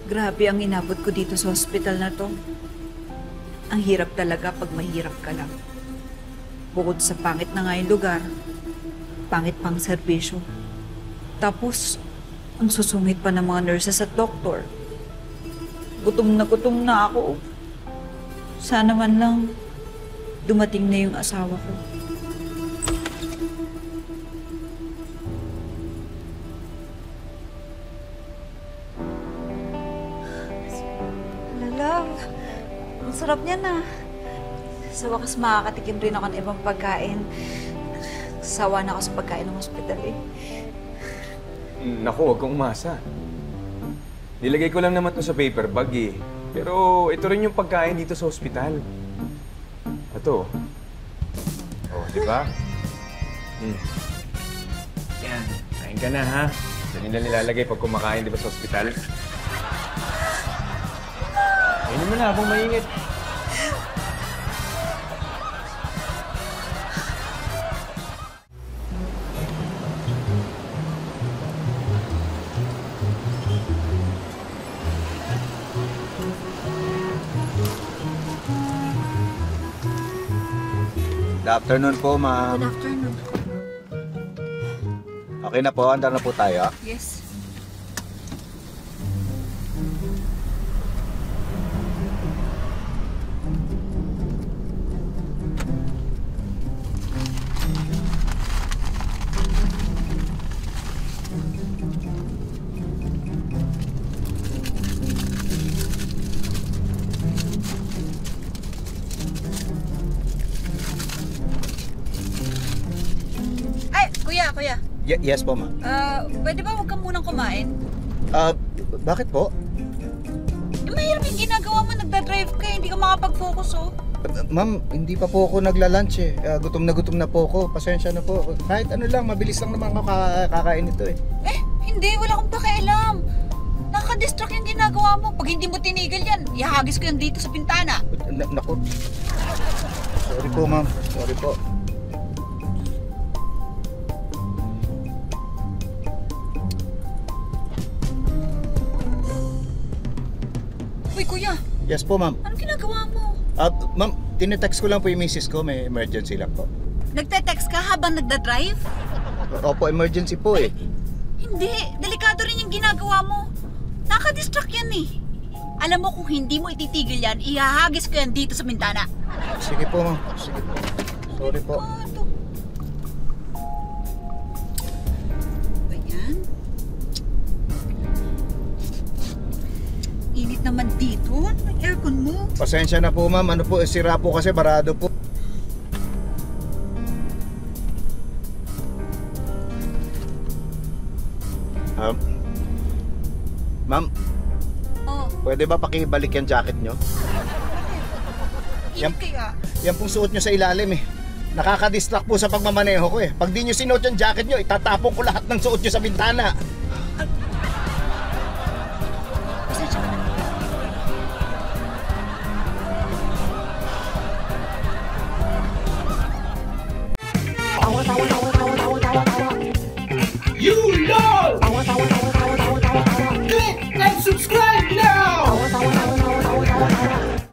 Grabe ang inabot ko dito sa hospital na to. Ang hirap talaga pag mahirap ka lang. Bukod sa pangit na nga yung lugar, pangit pang serbisyo. Tapos, ang susungit pa ng mga nurses at doktor. Gutom na ako. Sana man lang dumating na yung asawa ko. Love, ang sarap niya na. Sa wakas makakatikim rin ako ng ibang pagkain. Sawa na ako sa pagkain ng hospital eh. Naku, huwag kang umasa. Nilagay ko lang naman to sa paper bag eh. Pero ito rin yung pagkain dito sa hospital. Ito. Oh, di ba? Yan, kain ka na ha. Ito nila nilalagay pag kumakain, di ba, sa hospital? Kainin mo na habang mainit. Good afternoon po, ma'am. Good afternoon. Okay na po, andar na po tayo. Yes. Kuya. Yes po, ma'am. Pwede ba huwag ka munang kumain? Bakit po? Mahirap yung ginagawa mo, nagda-drive ka, hindi ka makapag-focus oh. Ma'am, hindi pa po ako nagla-lunch eh. Gutom na po ako. Pasensya na po. Kahit ano lang, mabilis lang naman ako kakain ito eh. Hindi, wala akong pakialam. Nakaka-distract yung ginagawa mo. Pag hindi mo tinigil yan, ihagis ko yan dito sa pintana. Naku. Sorry po, ma'am. Sorry po. Uy, kuya. Yes po, ma'am. Anong ginagawa mo? Ma'am, tinetext ko lang po yung misis ko. May emergency lang po. Nagte-text ka habang nagda-drive? Opo, emergency po eh. Hindi, delikado rin yung ginagawa mo. Nakaka-distract yan eh. Alam mo kung hindi mo ititigil yan, ihahagis ko yan dito sa bintana. Sige po, ma'am. Sige po. Sorry po. Ba yan? Init naman dito. May aircon mo. Pasensya na po, ma'am. Ano po, sira po kasi, barado po. Ma'am, pwede ba pakibalik yung jacket nyo? Init kaya? Yan pong suot nyo sa ilalim eh. Nakaka-distract po sa pagmamaneho ko eh. Pag di nyo sinuot yung jacket nyo, itatapon ko lahat ng suot nyo sa bintana.